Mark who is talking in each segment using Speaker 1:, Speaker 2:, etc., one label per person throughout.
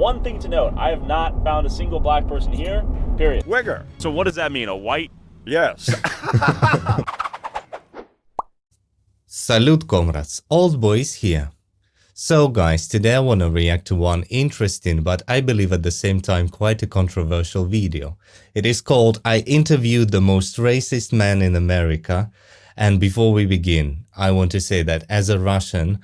Speaker 1: One thing to note, I have not found a single black person here, period.
Speaker 2: Wigger.
Speaker 1: So what does that mean, a white?
Speaker 2: Yes.
Speaker 3: Salute comrades, Old Boys here. So guys, today I want to react to one interesting but I believe at the same time quite a controversial video. It is called I Interviewed the Most Racist Man in America. And before we begin, I want to say that as a Russian,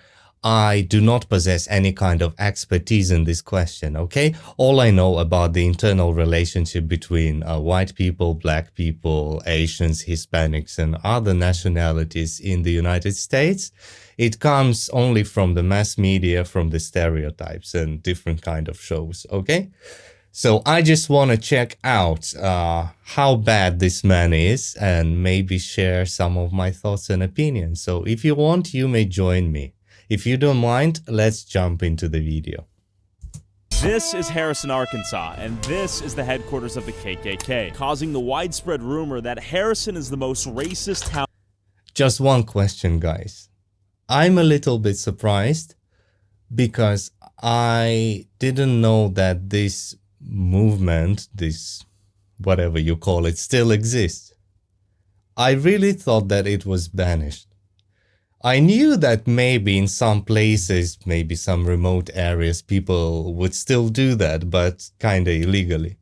Speaker 3: I do not possess any kind of expertise in this question, okay? All I know about the internal relationship between white people, black people, Asians, Hispanics, and other nationalities in the United States, it comes only from the mass media, from the stereotypes and different kind of shows, okay? So I just want to check out how bad this man is and maybe share some of my thoughts and opinions. So if you want, you may join me. If you don't mind, let's jump into the video.
Speaker 1: This is Harrison, Arkansas, and this is the headquarters of the KKK, causing the widespread rumor that Harrison is the most racist town.
Speaker 3: Just one question, guys. I'm a little bit surprised because I didn't know that this movement, this whatever you call it, still exists. I really thought that it was banished. I knew that maybe in some places, maybe some remote areas, people would still do that, but kinda illegally.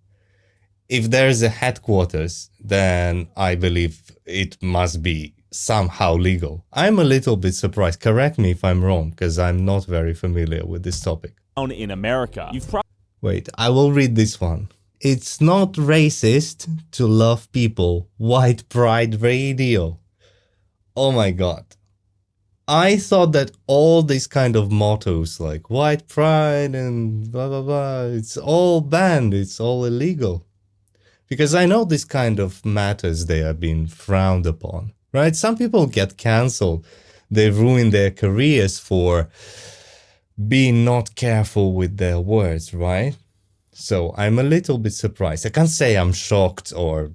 Speaker 3: If there's a headquarters, then I believe it must be somehow legal. I'm a little bit surprised. Correct me if I'm wrong, because I'm not very familiar with this topic.
Speaker 1: In America.
Speaker 3: Wait, I will read this one. It's not racist to love people. White Pride Radio. Oh my god. I thought that all these kind of mottos like white pride and blah blah blah, it's all banned, it's all illegal. Because I know this kind of matters, they are being frowned upon, right? Some people get cancelled. They ruin their careers for being not careful with their words, right? So I'm a little bit surprised. I can't say I'm shocked or...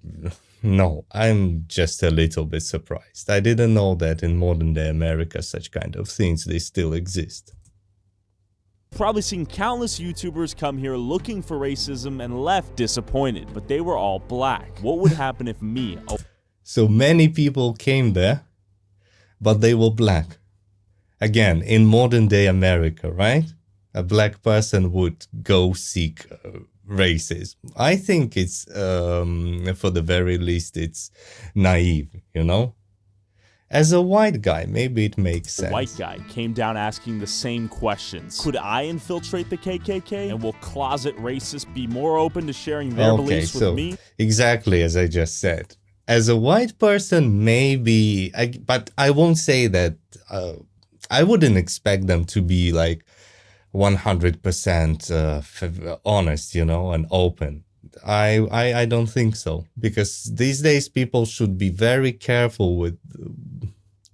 Speaker 3: No, I'm just a little bit surprised. I didn't know that in modern day America such kind of things, they still exist.
Speaker 1: Probably seen countless YouTubers come here looking for racism and left disappointed, but they were all black. What would happen if me...
Speaker 3: So many people came there, but they were black. Again, in modern day America, right? A black person would go seek racism. I think it's, for the very least, it's naive, you know? As a white guy, maybe it makes sense.
Speaker 1: A white guy came down asking the same questions. Could I infiltrate the KKK? And will closet racists be more open to sharing their beliefs with me?
Speaker 3: Exactly as I just said. As a white person, maybe, but I won't say that, I wouldn't expect them to be like 100% honest, you know, and open. I don't think so, because these days people should be very careful with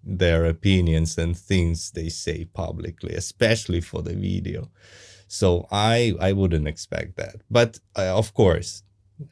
Speaker 3: their opinions and things they say publicly, especially for the video. So I wouldn't expect that. But of course,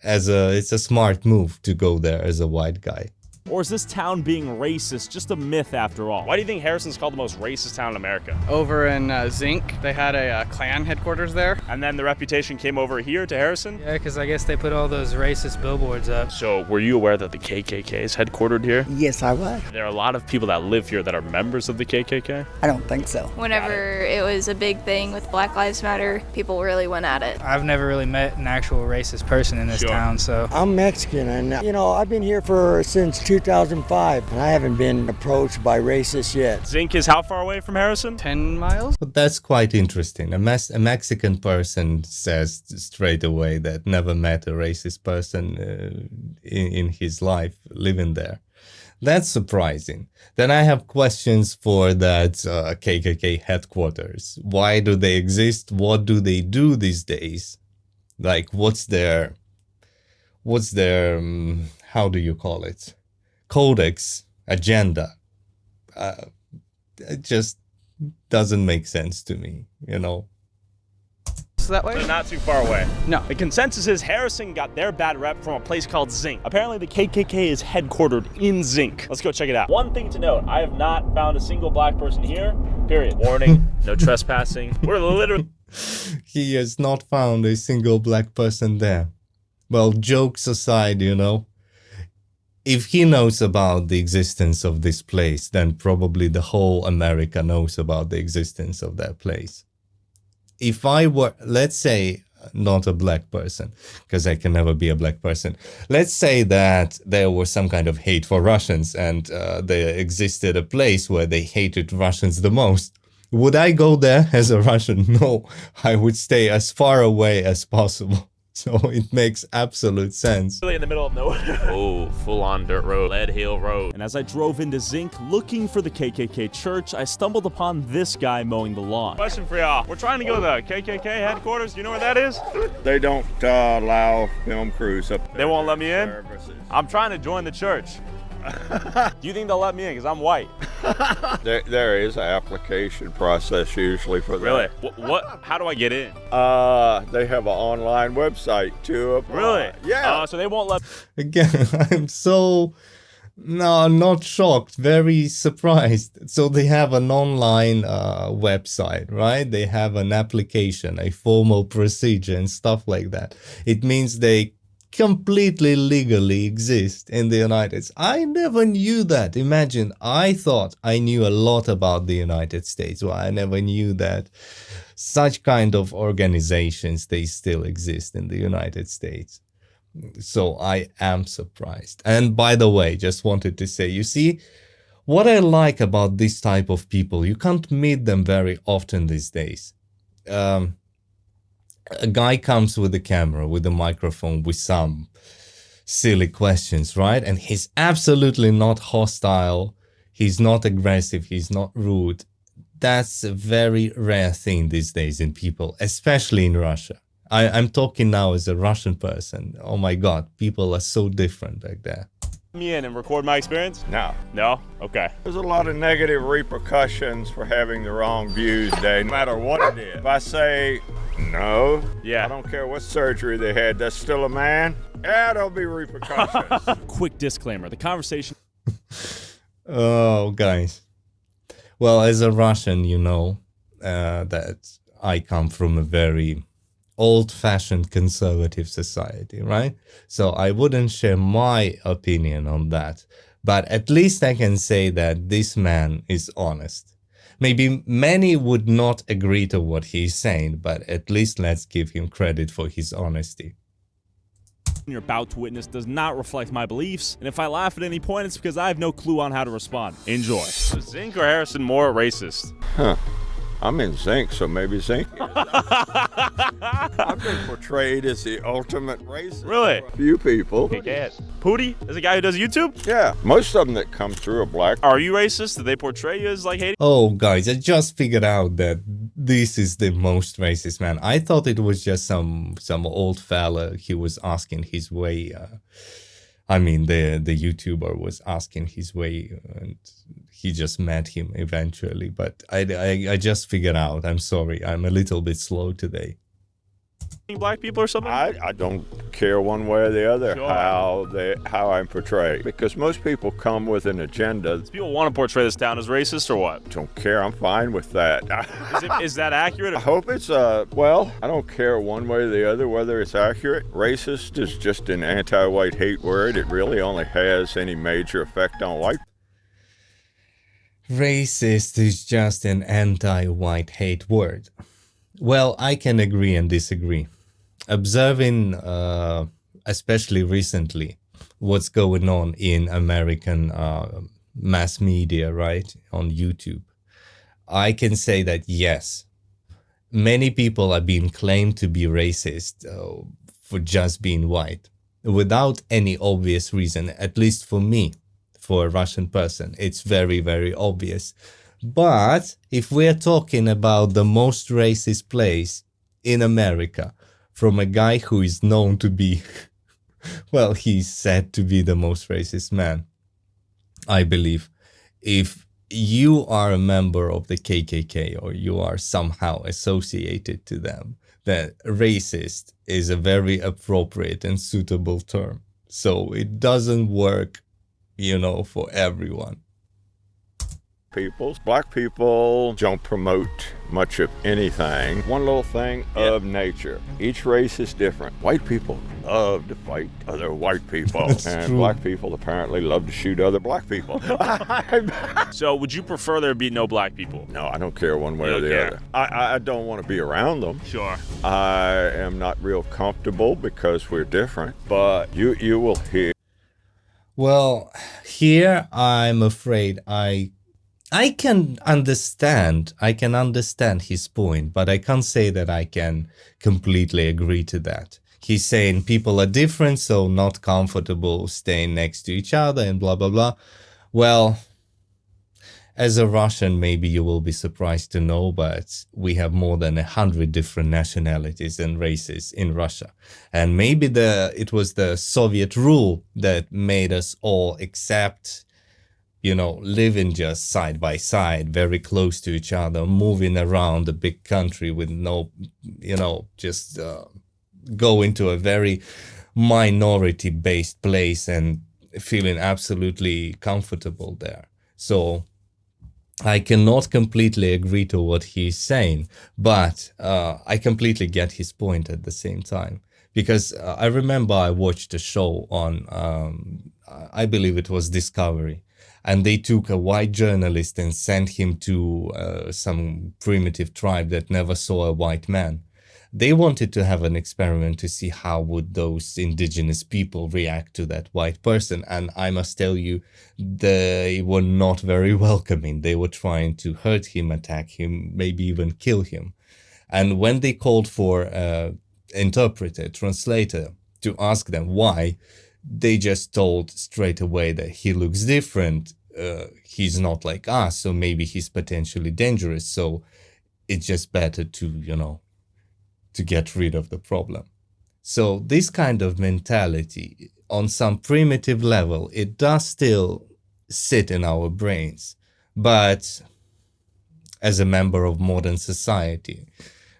Speaker 3: it's a smart move to go there as a white guy.
Speaker 1: Or is this town being racist just a myth after all? Why do you think Harrison's called the most racist town in America?
Speaker 4: Over in Zinc, they had a Klan headquarters there.
Speaker 1: And then the reputation came over here to Harrison?
Speaker 5: Yeah, because I guess they put all those racist billboards up.
Speaker 1: So were you aware that the KKK is headquartered here?
Speaker 6: Yes, I was.
Speaker 1: There are a lot of people that live here that are members of the KKK?
Speaker 6: I don't think so.
Speaker 7: Whenever it was a big thing with Black Lives Matter, people really went at it.
Speaker 5: I've never really met an actual racist person in this town, so.
Speaker 6: I'm Mexican, and you know, I've been here since 2005, and I haven't been approached by racists yet.
Speaker 1: Zinc is how far away from Harrison?
Speaker 4: 10 miles?
Speaker 3: But that's quite interesting. A Mexican person says straight away that never met a racist person in his life living there. That's surprising. Then I have questions for that KKK headquarters. Why do they exist? What do they do these days? Like, what's their how do you call it? Codex, agenda. It just doesn't make sense to me, you know?
Speaker 4: So that way?
Speaker 1: They're not too far away.
Speaker 4: No.
Speaker 1: The consensus is Harrison got their bad rep from a place called Zinc. Apparently the KKK is headquartered in Zinc. Let's go check it out. One thing to note, I have not found a single black person here, period. Warning, no trespassing. We're literally...
Speaker 3: He has not found a single black person there. Well, jokes aside, if he knows about the existence of this place, then probably the whole America knows about the existence of that place. If I were, let's say, not a black person, because I can never be a black person. Let's say that there was some kind of hate for Russians and there existed a place where they hated Russians the most. Would I go there as a Russian? No, I would stay as far away as possible. So it makes absolute sense.
Speaker 1: Really in the middle of nowhere.
Speaker 2: Oh, full-on dirt road, Lead Hill Road.
Speaker 1: And as I drove into Zinc looking for the KKK church, I stumbled upon this guy mowing the lawn.
Speaker 2: Question for y'all. We're trying to go to the KKK headquarters. Do you know where that is?
Speaker 8: They don't allow film crews up there.
Speaker 2: They won't let me in?
Speaker 8: Services.
Speaker 2: I'm trying to join the church. Do you think they'll let me in? Because I'm white.
Speaker 8: There is an application process usually for that.
Speaker 2: Really? What? How do I get in?
Speaker 8: They have an online website to apply.
Speaker 2: Really?
Speaker 8: Yeah.
Speaker 2: So they won't let...
Speaker 3: Again, I'm so, no, not shocked, very surprised. So they have an online website, right? They have an application, a formal procedure and stuff like that. It means they completely legally exist in the United States. I never knew that. Imagine, I thought I knew a lot about the United States. Well, I never knew that such kind of organizations, they still exist in the United States. So I am surprised. And by the way, just wanted to say, you see, what I like about this type of people, you can't meet them very often these days. A guy comes with a camera, with a microphone, with some silly questions, right? And he's absolutely not hostile. He's not aggressive. He's not rude. That's a very rare thing these days in people, especially in Russia. I'm talking now as a Russian person. Oh my God, people are so different back there.
Speaker 2: Me in and record my experience?
Speaker 8: No.
Speaker 2: No? Okay.
Speaker 8: There's a lot of negative repercussions for having the wrong views, Dave, no matter what it is. If I say no,
Speaker 2: Yeah.
Speaker 8: I don't care what surgery they had, that's still a man, yeah, there'll be repercussions.
Speaker 1: Quick disclaimer, the conversation...
Speaker 3: Oh, guys. Well, as a Russian, you know that I come from a very old-fashioned conservative society, right? So I wouldn't share my opinion on that. But at least I can say that this man is honest. Maybe many would not agree to what he's saying, but at least let's give him credit for his honesty.
Speaker 1: you're about to witness does not reflect my beliefs, and if I laugh at any point, it's because I have no clue on how to respond. Enjoy.
Speaker 2: Was Zink or Harrison more racist?
Speaker 8: Huh. I'm in Zinc, so maybe Zinc is. I've been portrayed as the ultimate racist.
Speaker 2: Really?
Speaker 8: for a few people.
Speaker 2: Pootie is a guy who does YouTube?
Speaker 8: Yeah, most of them that come through are black.
Speaker 2: Are you racist? Did they portray you as like hating?
Speaker 3: Oh, guys, I just figured out that this is the most racist man. I thought it was just some old fella. He was asking his way. I mean, the YouTuber was asking his way, and he just met him eventually. But I just figured out. I'm sorry. I'm a little bit slow today.
Speaker 2: Black people or something?
Speaker 8: I don't care one way or the other
Speaker 2: Sure.
Speaker 8: how I'm portrayed, because most people come with an agenda.
Speaker 2: People want to portray this town as racist or what?
Speaker 8: Don't care. I'm fine with that.
Speaker 2: Is that accurate?
Speaker 8: I hope it's well, I don't care one way or the other whether it's accurate. Racist is just an anti-white hate word. It really only has any major effect on white.
Speaker 3: Racist is just an anti-white hate word. Well, I can agree and disagree. Observing, especially recently, what's going on in American mass media, right, on YouTube, I can say that yes, many people are being claimed to be racist for just being white, without any obvious reason, at least for me, for a Russian person. It's very, very obvious. But if we're talking about the most racist place in America, from a guy who is known to be, well, he's said to be the most racist man, I believe, if you are a member of the KKK or you are somehow associated to them, then racist is a very appropriate and suitable term. So it doesn't work, you know, for everyone.
Speaker 8: peoples. Black people don't promote much of anything. One little thing of nature. Each race is different. White people love to fight other white people. And
Speaker 3: true.
Speaker 8: black people apparently love to shoot other black people.
Speaker 1: So would you prefer there be no black people?
Speaker 8: No, I don't care one way
Speaker 1: You
Speaker 8: or
Speaker 1: don't
Speaker 8: the
Speaker 1: care.
Speaker 8: other. I don't want to be around them.
Speaker 1: Sure.
Speaker 8: I am not real comfortable because we're different. But you will hear.
Speaker 3: Well, here I'm afraid I can understand his point, but I can't say that I can completely agree to that. He's saying people are different, so not comfortable staying next to each other and blah, blah, blah. Well, as a Russian, maybe you will be surprised to know, but we have more than 100 different nationalities and races in Russia. And maybe it was the Soviet rule that made us all accept, living just side by side, very close to each other, moving around a big country with no, just go into a very minority-based place and feeling absolutely comfortable there. So I cannot completely agree to what he's saying, but I completely get his point at the same time. Because I remember I watched a show on, I believe it was Discovery, and they took a white journalist and sent him to some primitive tribe that never saw a white man. They wanted to have an experiment to see how would those indigenous people react to that white person. And I must tell you, they were not very welcoming. They were trying to hurt him, attack him, maybe even kill him. And when they called for an interpreter, translator, to ask them why, they just told straight away that he looks different. He's not like us, so maybe he's potentially dangerous. So it's just better to, to get rid of the problem. So this kind of mentality on some primitive level, it does still sit in our brains. But as a member of modern society,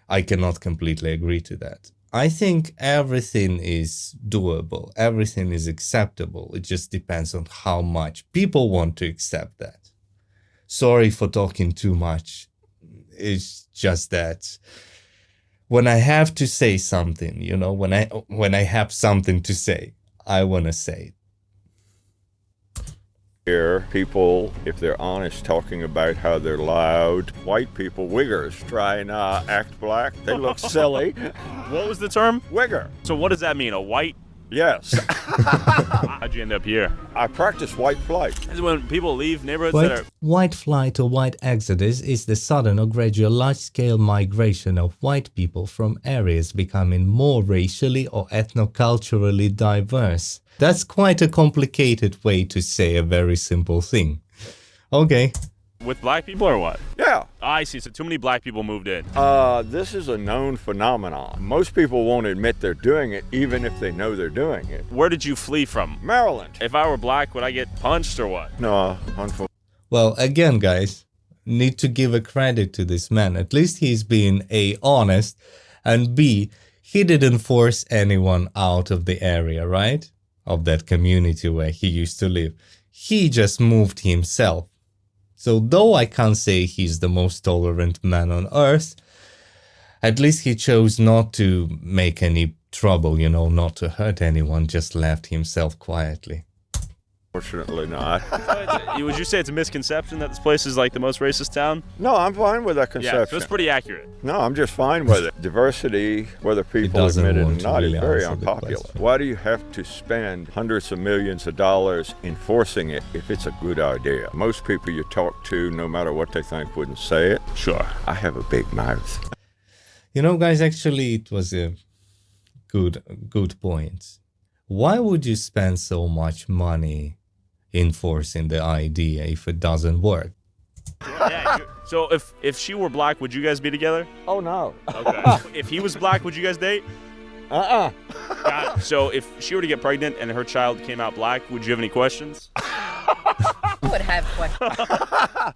Speaker 3: I cannot completely agree to that. I think everything is doable. Everything is acceptable. It just depends on how much people want to accept that. Sorry for talking too much. It's just that when I have to say something, when I have something to say, I want to say it.
Speaker 8: Hear people, if they're honest, talking about how they're loud. White people, wiggers, try and act black. They look silly.
Speaker 1: What was the term?
Speaker 8: Wigger.
Speaker 1: So what does that mean? A white?
Speaker 8: Yes.
Speaker 1: How'd you end up here?
Speaker 8: I practice white flight.
Speaker 1: This is when people leave neighborhoods that are...
Speaker 3: White flight or white exodus is the sudden or gradual large-scale migration of white people from areas becoming more racially or ethnoculturally diverse. That's quite a complicated way to say a very simple thing. Okay.
Speaker 1: With black people or what?
Speaker 8: Yeah.
Speaker 1: I see. So too many black people moved in.
Speaker 8: This is a known phenomenon. Most people won't admit they're doing it, even if they know they're doing it.
Speaker 1: Where did you flee from?
Speaker 8: Maryland.
Speaker 1: If I were black, would I get punched or what?
Speaker 8: No, unfortunately.
Speaker 3: Well, again, guys, need to give a credit to this man. At least he's being A, honest, and B, he didn't force anyone out of the area, right? Of that community where he used to live. He just moved himself. So though I can't say he's the most tolerant man on earth, at least he chose not to make any trouble, not to hurt anyone, just left himself quietly.
Speaker 8: Fortunately not.
Speaker 1: Would you say it's a misconception that this place is like the most racist town?
Speaker 8: No, I'm fine with that conception.
Speaker 1: Yeah, so it's pretty accurate.
Speaker 8: No, I'm just fine with it. Diversity, whether people admit it or not, is very unpopular. Why do you have to spend hundreds of millions of dollars enforcing it if it's a good idea? Most people you talk to, no matter what they think, wouldn't say it.
Speaker 1: Sure.
Speaker 8: I have a big mouth.
Speaker 3: Guys, actually, it was a good point. Why would you spend so much money enforcing the idea if it doesn't work?
Speaker 1: Yeah, so if she were black, would you guys be together?
Speaker 8: Oh, no.
Speaker 1: Okay. If he was black, would you guys date? Got it. So if she were to get pregnant and her child came out black, would you have any questions?
Speaker 9: Would have questions.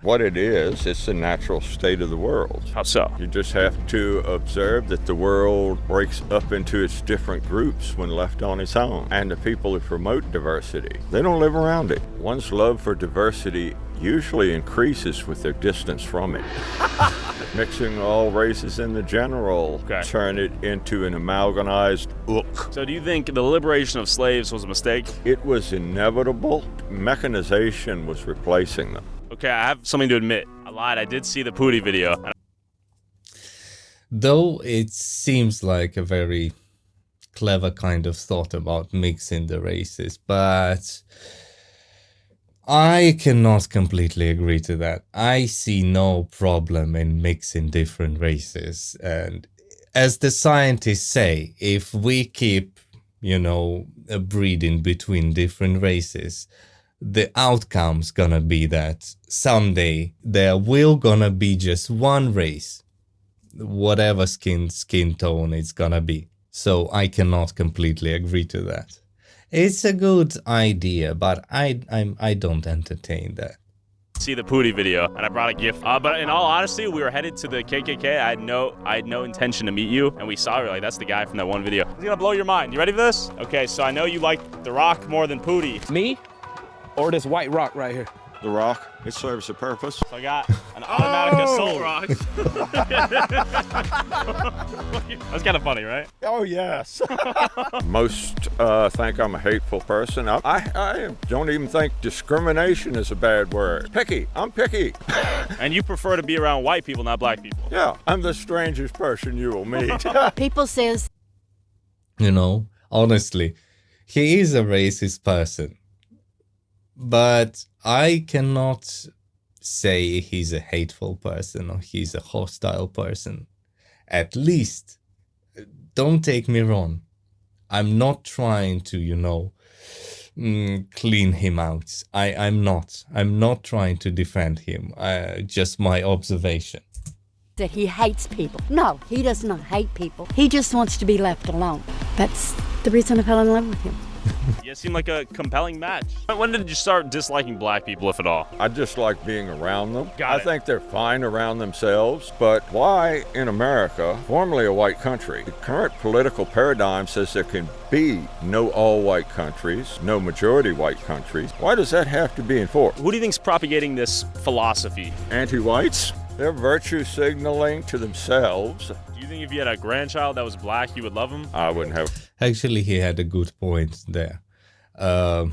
Speaker 8: What it is, it's the natural state of the world.
Speaker 1: How so?
Speaker 8: You just have to observe that the world breaks up into its different groups when left on its own. And the people who promote diversity, they don't live around it. One's love for diversity usually increases with their distance from it. Mixing all races in the general turn it into an amalgamized ook.
Speaker 2: So do you think the liberation of slaves was a mistake?
Speaker 8: It was inevitable. Mechanization was replacing them.
Speaker 2: Okay, I have something to admit. I lied. I did see the Pootie video.
Speaker 3: Though it seems like a very clever kind of thought about mixing the races, but I cannot completely agree to that. I see no problem in mixing different races. And as the scientists say, if we keep, breeding between different races, the outcome's gonna be that someday there will gonna be just one race, whatever skin tone it's gonna be. So I cannot completely agree to that. It's a good idea, but I don't entertain that.
Speaker 2: See the Pootie video, and I brought a gift. But in all honesty, we were headed to the KKK. I had no intention to meet you, and we saw you. Like, that's the guy from that one video. He's gonna blow your mind. You ready for this? Okay, so I know you like The Rock more than Pootie.
Speaker 10: Me, or this white rock right here?
Speaker 8: The Rock, it serves a purpose.
Speaker 2: So I got an automatic assault rock. That's kind of funny, right?
Speaker 8: Oh, yes. Most think I'm a hateful person. I don't even think discrimination is a bad word. Picky. I'm picky.
Speaker 2: And you prefer to be around white people, not black people.
Speaker 8: Yeah, I'm the strangest person you will meet.
Speaker 9: People says,
Speaker 3: Honestly, he is a racist person. But I cannot say he's a hateful person or he's a hostile person. At least, don't take me wrong. I'm not trying to, clean him out. I'm not. I'm not trying to defend him. Just my observation.
Speaker 9: that he hates people. No, he does not hate people. He just wants to be left alone. That's the reason I fell in love with him.
Speaker 2: You seem like a compelling match. When did you start disliking black people, if at all?
Speaker 8: I just like being around them.
Speaker 2: Got it.
Speaker 8: I think they're fine around themselves, but why in America, formerly a white country, the current political paradigm says there can be no all-white countries, no majority white countries. Why does that have to be enforced?
Speaker 2: Who do you think's propagating this philosophy?
Speaker 8: Anti-whites? They're virtue signaling to themselves.
Speaker 2: Do you think if you had a grandchild that was black, you would love him?
Speaker 8: I wouldn't have.
Speaker 3: Actually, he had a good point there. I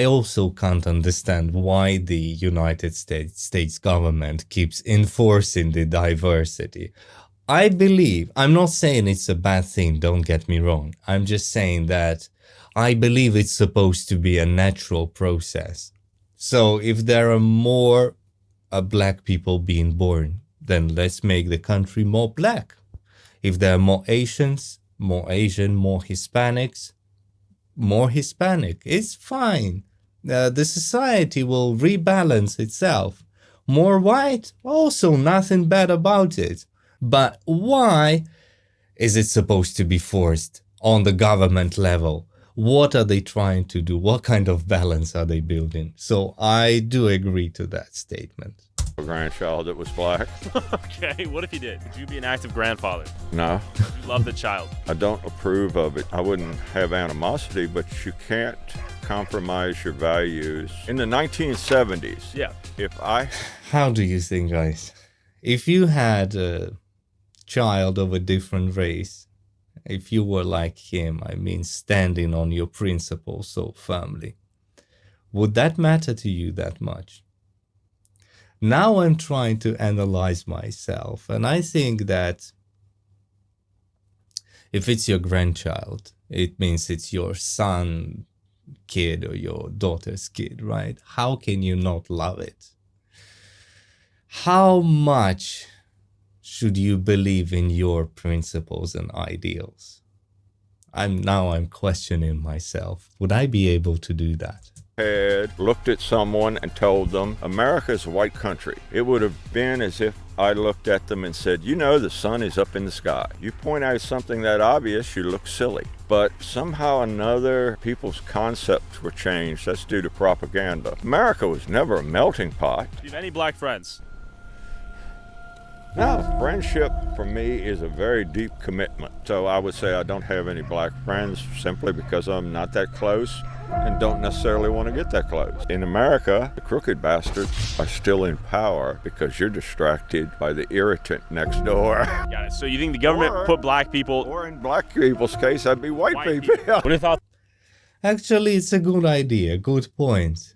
Speaker 3: also can't understand why the United States government keeps enforcing the diversity. I believe, I'm not saying it's a bad thing, don't get me wrong. I'm just saying that I believe it's supposed to be a natural process. So if there are more black people being born, then let's make the country more black. If there are more Asians, more Asian, more Hispanics, more Hispanic. It's fine. The society will rebalance itself. More white, also nothing bad about it. But why is it supposed to be forced on the government level? What are they trying to do? What kind of balance are they building? So I do agree to that statement.
Speaker 8: A grandchild that was black.
Speaker 2: Okay, what if you did? Would you be an active grandfather?
Speaker 8: No.
Speaker 2: You love the child.
Speaker 8: I don't approve of it. I wouldn't have animosity, but you can't compromise your values. In the 1970s,
Speaker 2: Yeah.
Speaker 3: How do you think, guys? If you had a child of a different race, if you were like him, I mean, standing on your principles so firmly, would that matter to you that much? Now I'm trying to analyze myself, and I think that if it's your grandchild, it means it's your son, kid, or your daughter's kid, right? How can you not love it? How much should you believe in your principles and ideals? I'm questioning myself. Would I be able to do that?
Speaker 8: Had looked at someone and told them, America's a white country. It would have been as if I looked at them and said, you know, the sun is up in the sky. You point out something that obvious, you look silly. But somehow or another, people's concepts were changed. That's due to propaganda. America was never a melting pot.
Speaker 2: Do you have any black friends?
Speaker 8: No, friendship for me is a very deep commitment. So I would say I don't have any black friends simply because I'm not that close and don't necessarily want to get that close. In America, the crooked bastards are still in power because you're distracted by the irritant next door.
Speaker 2: Got it. So you think the government put black people...
Speaker 8: Or in black people's case, that'd be white people.
Speaker 2: What are your thoughts?
Speaker 3: Actually, it's a good idea, good point.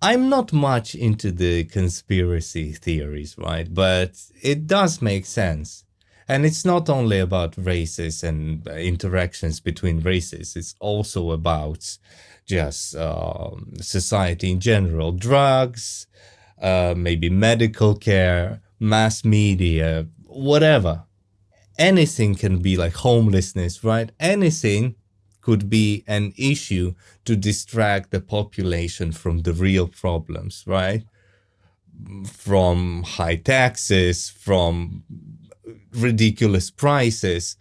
Speaker 3: I'm not much into the conspiracy theories, right? But it does make sense. And it's not only about races and interactions between races. It's also about just society in general. Drugs, maybe medical care, mass media, whatever. Anything can be like homelessness, right? Anything could be an issue to distract the population from the real problems, right? From high taxes, from ridiculous prices,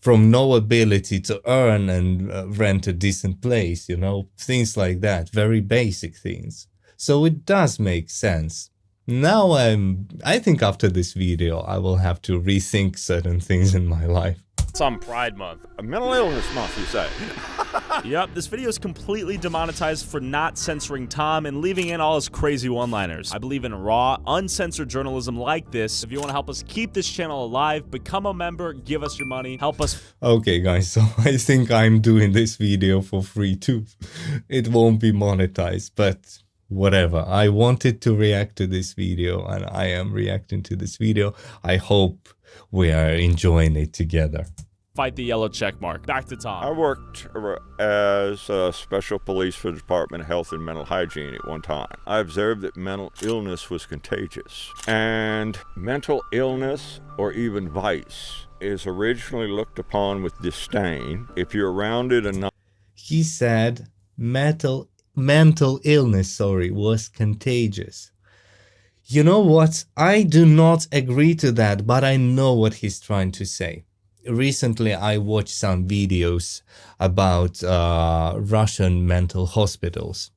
Speaker 3: from no ability to earn and rent a decent place, you know, things like that, very basic things. So it does make sense. Now I think after this video, I will have to rethink certain things in my life.
Speaker 2: It's on Pride Month.
Speaker 8: A mental illness month, you say?
Speaker 1: Yep, this video is completely demonetized for not censoring Tom and leaving in all his crazy one-liners. I believe in raw, uncensored journalism like this. If you want to help us keep this channel alive, become a member, give us your money, help us.
Speaker 3: Okay guys, so I think I'm doing this video for free too. It won't be monetized, but whatever. I wanted to react to this video and I am reacting to this video. I hope we are enjoying it together.
Speaker 1: Fight the yellow check mark. Back to Tom.
Speaker 8: I worked as a special police for the Department of Health and Mental Hygiene at one time. I observed that mental illness was contagious. And mental illness, or even vice, is originally looked upon with disdain if you're around it enough.
Speaker 3: He said mental illness, was contagious. You know what? I do not agree to that, but I know what he's trying to say. Recently, I watched some videos about Russian mental hospitals.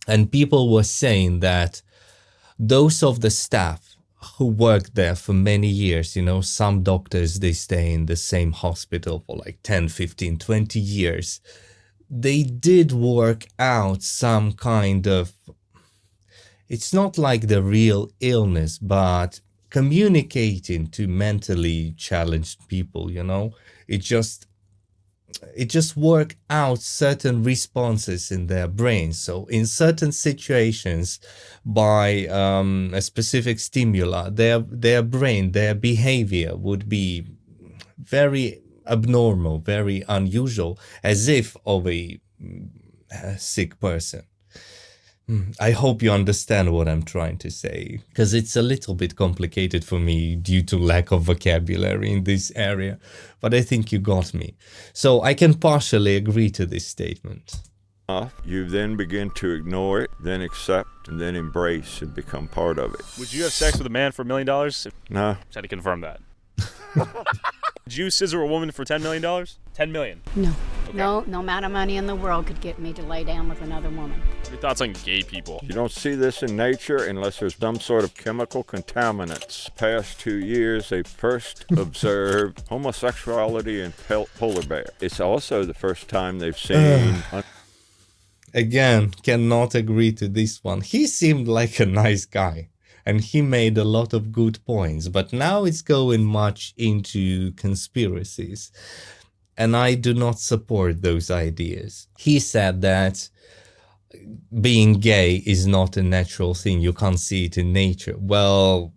Speaker 3: And people were saying that those of the staff who worked there for many years, you know, some doctors, they stay in the same hospital for like 10, 15, 20 years. They did work out some kind of, it's not like the real illness, but communicating to mentally challenged people, you know, it just work out certain responses in their brains. So in certain situations, by a specific stimuli, their brain, their behavior would be very abnormal, very unusual, as if of a sick person. I hope you understand what I'm trying to say, because it's a little bit complicated for me due to lack of vocabulary in this area, but I think you got me. So I can partially agree to this statement.
Speaker 8: You then begin to ignore it, then accept, and then embrace and become part of it.
Speaker 2: Would you have sex with a man for $1 million?
Speaker 8: No.
Speaker 2: Just had to confirm that. Would you scissor a woman for $10 million? $10 million?
Speaker 9: No.
Speaker 2: Okay.
Speaker 9: No amount of money in the world could get me to lay down with another woman.
Speaker 2: What are your thoughts on gay people?
Speaker 8: You don't see this in nature unless there's some sort of chemical contaminants. Past 2 years, they first observed homosexuality in polar bear. It's also the first time they've seen...
Speaker 3: Again, cannot agree to this one. He seemed like a nice guy. And he made a lot of good points, but now it's going much into conspiracies. And I do not support those ideas. He said that being gay is not a natural thing. You can't see it in nature. Well,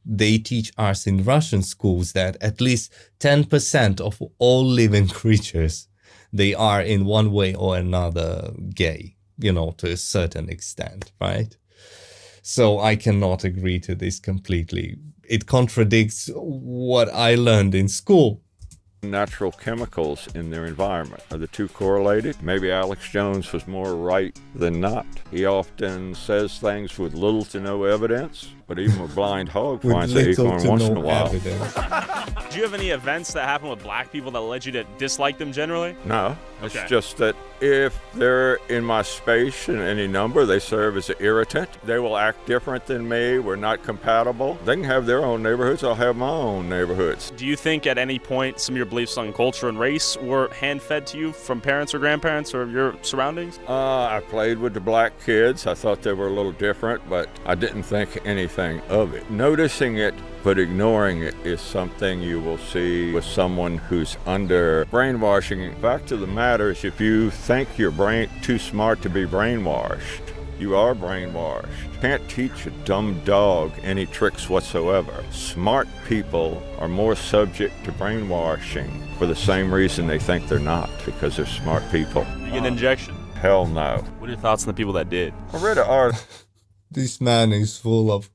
Speaker 3: they teach us in Russian schools that at least 10% of all living creatures, they are in one way or another gay, you know, to a certain extent, right? So I cannot agree to this completely. It contradicts what I learned in school.
Speaker 8: Natural chemicals in their environment. Are the two correlated? Maybe Alex Jones was more right than not. He often says things with little to no evidence, but even a blind hog
Speaker 3: with
Speaker 8: finds an
Speaker 3: little
Speaker 8: acorn
Speaker 3: to
Speaker 8: once in
Speaker 3: no
Speaker 8: a while.
Speaker 3: evidence.
Speaker 2: Do you have any events that happen with black people that led you to dislike them generally?
Speaker 8: No, it's
Speaker 2: Okay.
Speaker 8: just that if they're in my space in any number, they serve as an irritant. They will act different than me. We're not compatible. They can have their own neighborhoods. I'll have my own neighborhoods.
Speaker 2: Do you think at any point some of your beliefs on culture and race were hand-fed to you from parents or grandparents or your surroundings?
Speaker 8: I played with the black kids. I thought they were a little different, but I didn't think anything of it. Noticing it but ignoring it is something you will see with someone who's under brainwashing. Fact of the matter is, if you think you're too smart to be brainwashed, you are brainwashed. Can't teach a dumb dog any tricks whatsoever. Smart people are more subject to brainwashing for the same reason they think they're not, because they're smart people.
Speaker 2: You get an injection.
Speaker 8: Hell no.
Speaker 2: What are your thoughts on the people that did?
Speaker 8: I read an article.
Speaker 3: This man is full of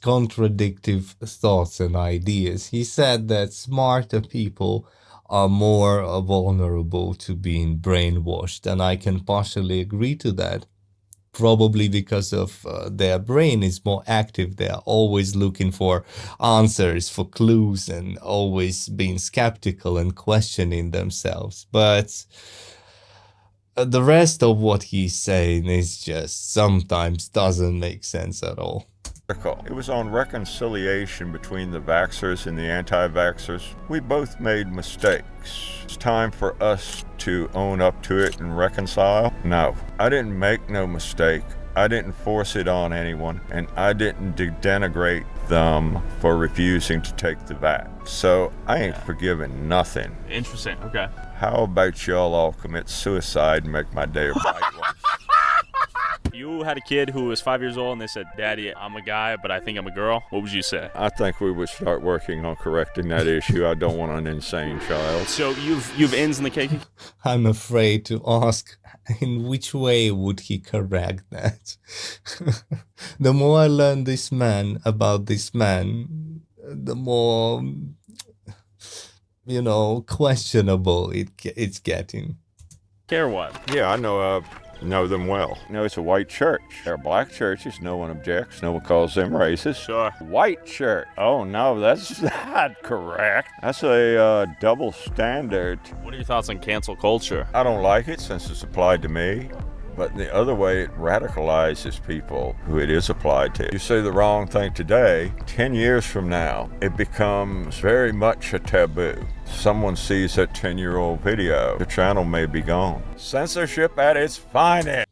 Speaker 3: contradictory thoughts and ideas. He said that smarter people are more vulnerable to being brainwashed, and I can partially agree to that. Probably because of their brain is more active. They are always looking for answers, for clues, and always being skeptical and questioning themselves. But the rest of what he's saying is just sometimes doesn't make sense at all.
Speaker 8: It was on reconciliation between the vaxxers and the anti-vaxxers. We both made mistakes. It's time for us to own up to it and reconcile. No, I didn't make no mistake. I didn't force it on anyone, and I didn't denigrate them for refusing to take the vax. So I ain't forgiving nothing.
Speaker 2: Interesting. Okay.
Speaker 8: How about y'all all commit suicide and make my day a bright one?
Speaker 2: You had a kid who was 5 years old and they said, "Daddy, I'm a guy, but I think I'm a girl." What would you say?
Speaker 8: I think we would start working on correcting that issue. I don't want an insane child.
Speaker 2: So you've ins in the cake?
Speaker 3: I'm afraid to ask in which way would he correct that. The more I learn about this man, the more, questionable it's getting.
Speaker 2: Care what?
Speaker 8: Yeah, I know them well. It's a white church. There are black churches, no one objects, no one calls them racist.
Speaker 2: Sure.
Speaker 8: White church. Oh no, that's not correct. That's a double standard.
Speaker 2: What are your thoughts on cancel culture?
Speaker 8: I don't like it since it's applied to me. But the other way, it radicalizes people who it is applied to. You say the wrong thing today, 10 years from now, it becomes very much a taboo. Someone sees that 10-year-old video, the channel may be gone. Censorship at its finest.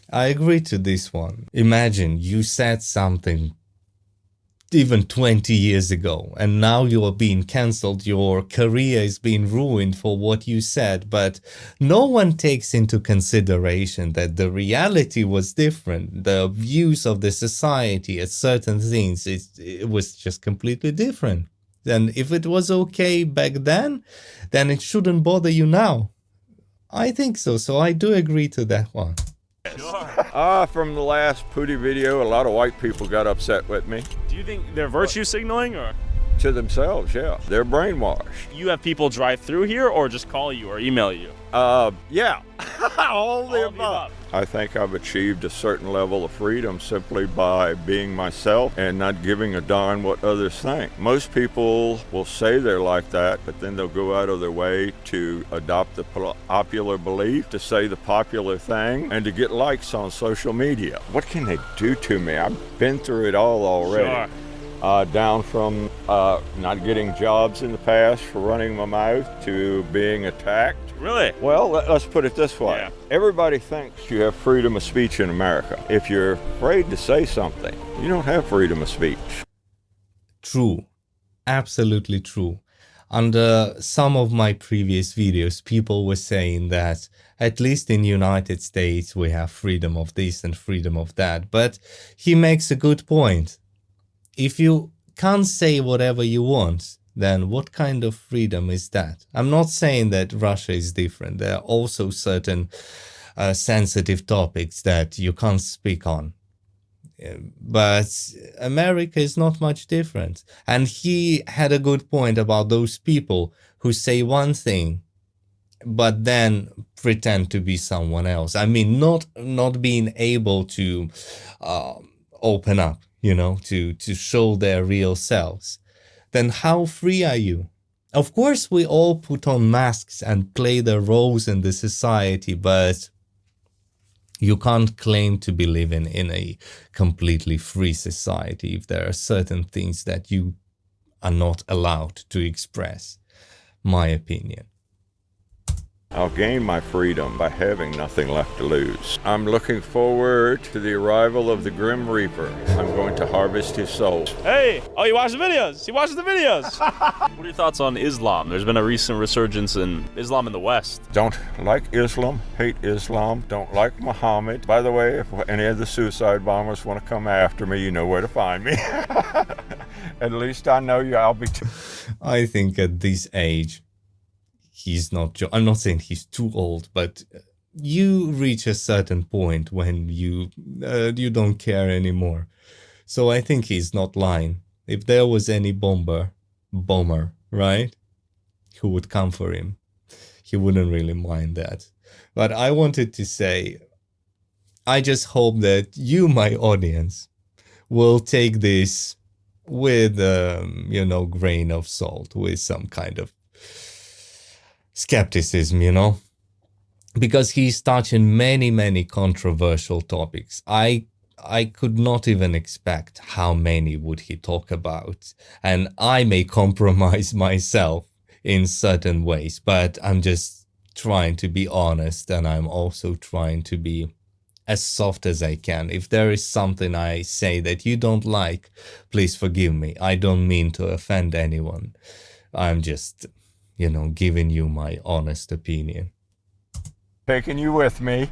Speaker 3: I agree to this one. Imagine you said something even 20 years ago, and now you're being cancelled, your career is being ruined for what you said, but no one takes into consideration that the reality was different. The views of the society at certain things, it was just completely different. And if it was okay back then it shouldn't bother you now. I think so, so I do agree to that one.
Speaker 8: From the last Pootie video, a lot of white people got upset with me.
Speaker 2: Do you think they're virtue signaling or?
Speaker 8: To themselves, yeah. They're brainwashed.
Speaker 2: You have people drive through here or just call you or email you?
Speaker 8: Yeah. All the above. I think I've achieved a certain level of freedom simply by being myself and not giving a darn what others think. Most people will say they're like that, but then they'll go out of their way to adopt the popular belief, to say the popular thing, and to get likes on social media. What can they do to me? I've been through it all already.
Speaker 2: Sure.
Speaker 8: Down from not getting jobs in the past for running my mouth to being attacked.
Speaker 2: Really?
Speaker 8: Well, let's put it this way.
Speaker 2: Yeah.
Speaker 8: Everybody thinks you have freedom of speech in America. If you're afraid to say something, you don't have freedom of speech.
Speaker 3: True. Absolutely true. Under some of my previous videos, people were saying that at least in United States we have freedom of this and freedom of that. But he makes a good point. If you can't say whatever you want, then what kind of freedom is that? I'm not saying that Russia is different. There are also certain sensitive topics that you can't speak on. But America is not much different. And he had a good point about those people who say one thing, but then pretend to be someone else. I mean, not being able to open up. to show their real selves, then how free are you? Of course, we all put on masks and play the roles in the society, but you can't claim to be living in a completely free society if there are certain things that you are not allowed to express. My opinion.
Speaker 8: I'll gain my freedom by having nothing left to lose. I'm looking forward to the arrival of the Grim Reaper. I'm going to harvest his soul.
Speaker 2: Hey! Oh, you watch the videos! He watches the videos!
Speaker 1: What are your thoughts on Islam? There's been a recent resurgence in Islam in the West.
Speaker 8: Don't like Islam, hate Islam, don't like Muhammad. By the way, if any of the suicide bombers want to come after me, you know where to find me. At least I know you. I'll be...
Speaker 3: I think at this age, he's not... I'm not saying he's too old, but you reach a certain point when you don't care anymore. So I think he's not lying. If there was any bomber, right, who would come for him, he wouldn't really mind that. But I wanted to say, I just hope that you, my audience, will take this with, grain of salt, with some kind of skepticism, because he's touching many controversial topics. I could not even expect how many would he talk about, and I may compromise myself in certain ways, but I'm just trying to be honest, and I'm also trying to be as soft as I can. If there is something I say that you don't like, please forgive me. I don't mean to offend anyone. I'm just giving you my honest opinion.
Speaker 8: Taking you with me.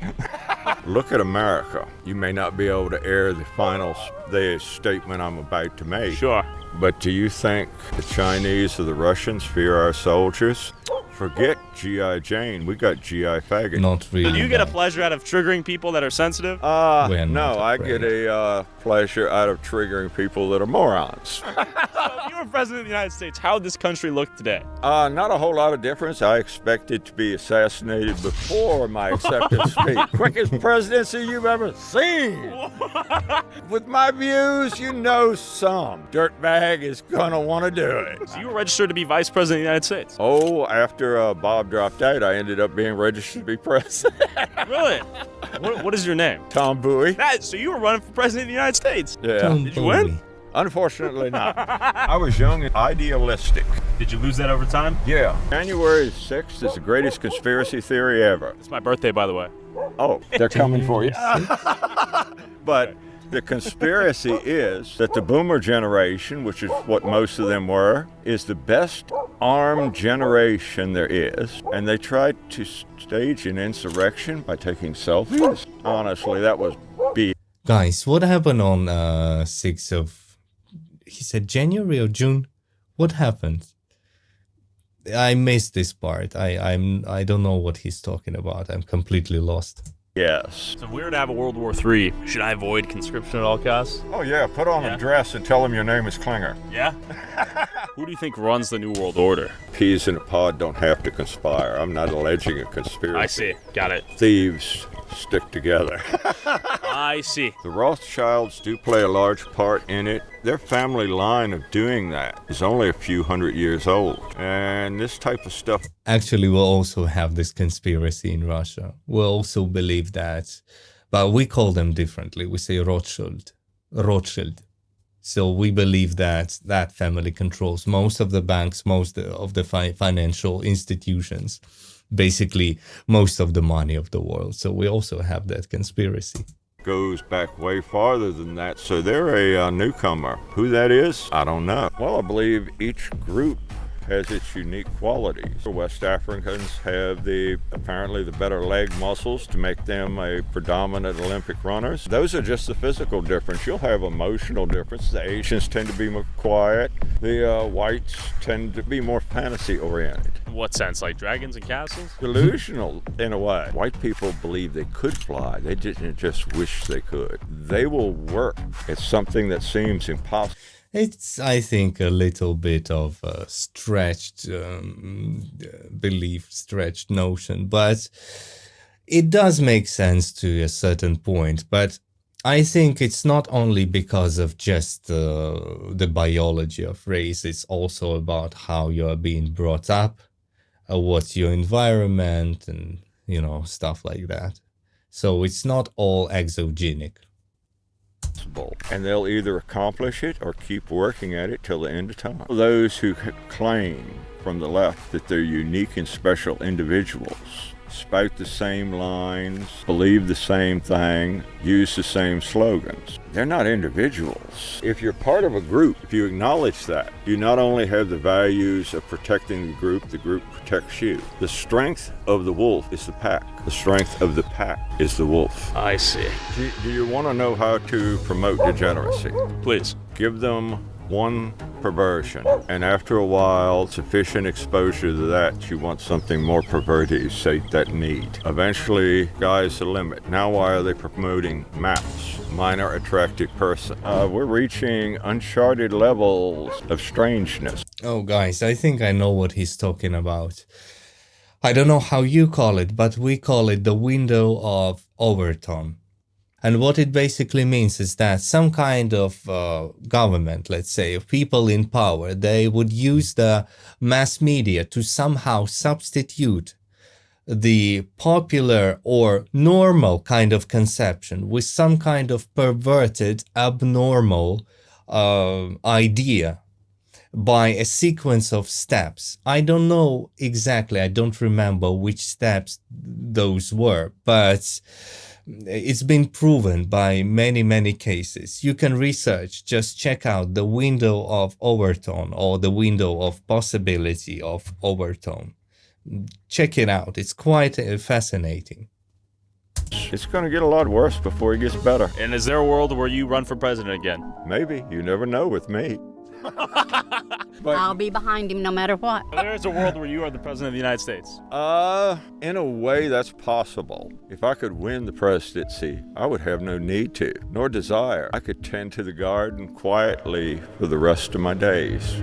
Speaker 8: Look at America. You may not be able to air the statement I'm about to make.
Speaker 2: Sure.
Speaker 8: But do you think the Chinese or the Russians fear our soldiers? Forget G.I. Jane. We got G.I. faggot.
Speaker 3: Not really.
Speaker 2: Do you get a pleasure out of triggering people that are sensitive?
Speaker 8: No, I get a pleasure out of triggering people that are morons.
Speaker 2: So if you were president of the United States, how would this country look today?
Speaker 8: Not a whole lot of difference. I expected to be assassinated before my acceptance speech. Quickest presidency you've ever seen. With my views, some dirtbag is gonna want to do it.
Speaker 2: So you were registered to be vice president of the United States?
Speaker 8: Oh, after Bob dropped out, I ended up being registered to be president.
Speaker 2: Really? What is your name?
Speaker 8: Tom Bowie.
Speaker 2: So you were running for president of the United States?
Speaker 8: Yeah.
Speaker 3: Tom
Speaker 2: Did you win?
Speaker 3: Bowie.
Speaker 8: Unfortunately not. I was young and idealistic.
Speaker 2: Did you lose that over time?
Speaker 8: Yeah. January 6th is the greatest conspiracy theory ever.
Speaker 2: It's my birthday, by the way.
Speaker 8: Oh, they're coming for you. But the conspiracy is that the boomer generation, which is what most of them were, is the best armed generation there is. And they tried to stage an insurrection by taking selfies. Honestly, that was BS.
Speaker 3: Guys, what happened on 6th of... He said January or June? What happened? I missed this part. I don't know what he's talking about. I'm completely lost.
Speaker 8: Yes.
Speaker 2: So if we were to have a World War III, should I avoid conscription at all costs?
Speaker 8: Oh, yeah. Put on a dress and tell them your name is Klinger.
Speaker 2: Yeah? Who do you think runs the New World Order?
Speaker 8: Peas in a pod don't have to conspire. I'm not alleging a conspiracy.
Speaker 2: I see. Got it.
Speaker 8: Thieves stick together.
Speaker 2: I see.
Speaker 8: The Rothschilds do play a large part in it. Their family line of doing that is only a few hundred years old. And this type of stuff...
Speaker 3: Actually, we'll also have this conspiracy in Russia. We'll also believe that, but we call them differently. We say Rothschild. So we believe that that family controls most of the banks, most of the financial institutions, basically most of the money of the world. So we also have that conspiracy.
Speaker 8: Goes back way farther than that. So they're a newcomer. Who that is, I don't know. Well, I believe each group has its unique qualities. The West Africans have apparently the better leg muscles to make them a predominant Olympic runners. Those are just the physical difference. You'll have emotional difference. The Asians tend to be more quiet. The whites tend to be more fantasy oriented.
Speaker 2: In what sense? Like dragons and castles?
Speaker 8: Delusional in a way. White people believe they could fly. They didn't just wish they could. They will work at something that seems impossible.
Speaker 3: It's, I think, a little bit of a stretched belief, stretched notion, but it does make sense to a certain point. But I think it's not only because of just the biology of race, it's also about how you are being brought up, what's your environment, and, you know, stuff like that. So it's not all exogenic.
Speaker 8: And they'll either accomplish it or keep working at it till the end of time. Those who claim from the left that they're unique and special individuals, spout the same lines, believe the same thing, use the same slogans. They're not individuals. If you're part of a group, if you acknowledge that, you not only have the values of protecting the group protects you. The strength of the wolf is the pack. The strength of the pack is the wolf.
Speaker 2: I see.
Speaker 8: Do you want to know how to promote degeneracy?
Speaker 2: Please.
Speaker 8: Give them one perversion, and after a while, sufficient exposure to that, you want something more perverted to sate that need. Eventually, sky's the limit. Now why are they promoting MAPS, minor attractive person? We're reaching uncharted levels of strangeness.
Speaker 3: Oh guys, I think I know what he's talking about. I don't know how you call it, but we call it the window of Overton. And what it basically means is that some kind of government, let's say, of people in power, they would use the mass media to somehow substitute the popular or normal kind of conception with some kind of perverted, abnormal idea by a sequence of steps. I don't know exactly, I don't remember which steps those were, but it's been proven by many cases. You can research, just check out the window of Overton or the window of possibility of Overton. Check it out. It's quite fascinating.
Speaker 8: It's going to get a lot worse before it gets better.
Speaker 2: And is there a world where you run for president again?
Speaker 8: Maybe. You never know with me.
Speaker 9: I'll be behind him no matter what.
Speaker 2: There is a world where you are the president of the United States.
Speaker 8: In a way that's possible. If I could win the presidency, I would have no need to, nor desire. I could tend to the garden quietly for the rest of my days.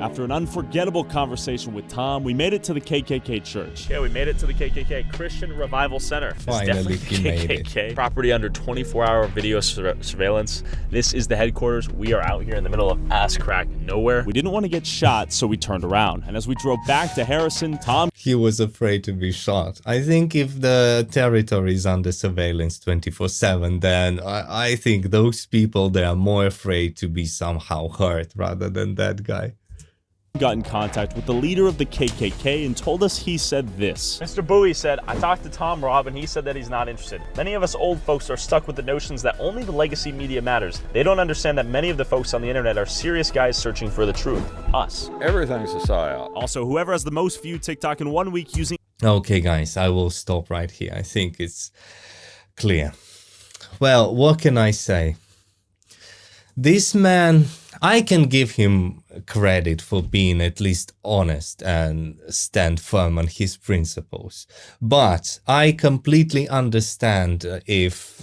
Speaker 1: After an unforgettable conversation with Tom, we made it to the KKK church.
Speaker 2: Yeah, we made it to the KKK, Christian Revival Center.
Speaker 3: Finally, he made it.
Speaker 2: KKK. Property under 24-hour video surveillance. This is the headquarters. We are out here in the middle of ass crack nowhere.
Speaker 1: We didn't want to get shot, so we turned around. And as we drove back to Harrison, Tom...
Speaker 3: He was afraid to be shot. I think if the territory is under surveillance 24/7, then I think those people, they are more afraid to be somehow hurt rather than that guy.
Speaker 1: got in contact with the leader of the KKK and told us he said this.
Speaker 2: Mr. Bowie said, I talked to Tom Robb and he said that he's not interested. Many of us old folks are stuck with the notions that only the legacy media matters. They don't understand that many of the folks on the internet are serious guys searching for the truth. Us.
Speaker 8: Everything's a psyop.
Speaker 1: Also, whoever has the most viewed TikTok in 1 week using...
Speaker 3: Okay, guys, I will stop right here. I think it's clear. Well, what can I say? This man, I can give him credit for being at least honest and stand firm on his principles. But I completely understand if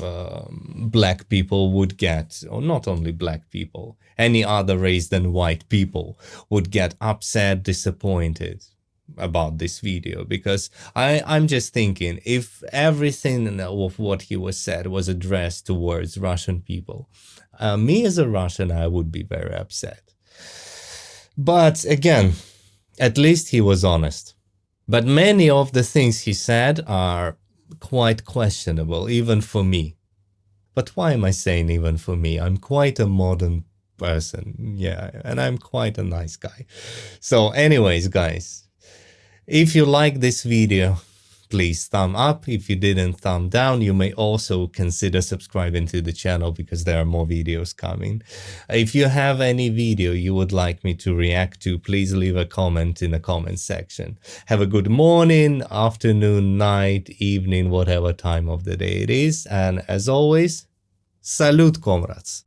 Speaker 3: black people would get, or not only black people, any other race than white people would get upset, disappointed about this video, because I'm just thinking, if everything of what he was said was addressed towards Russian people, me as a Russian, I would be very upset. But again, at least he was honest. But many of the things he said are quite questionable, even for me. But why am I saying even for me? I'm quite a modern person, yeah, and I'm quite a nice guy. So anyways, guys, if you like this video, please thumb up. If you didn't, thumb down. You may also consider subscribing to the channel because there are more videos coming. If you have any video you would like me to react to, please leave a comment in the comment section. Have a good morning, afternoon, night, evening, whatever time of the day it is. And as always, salute, comrades.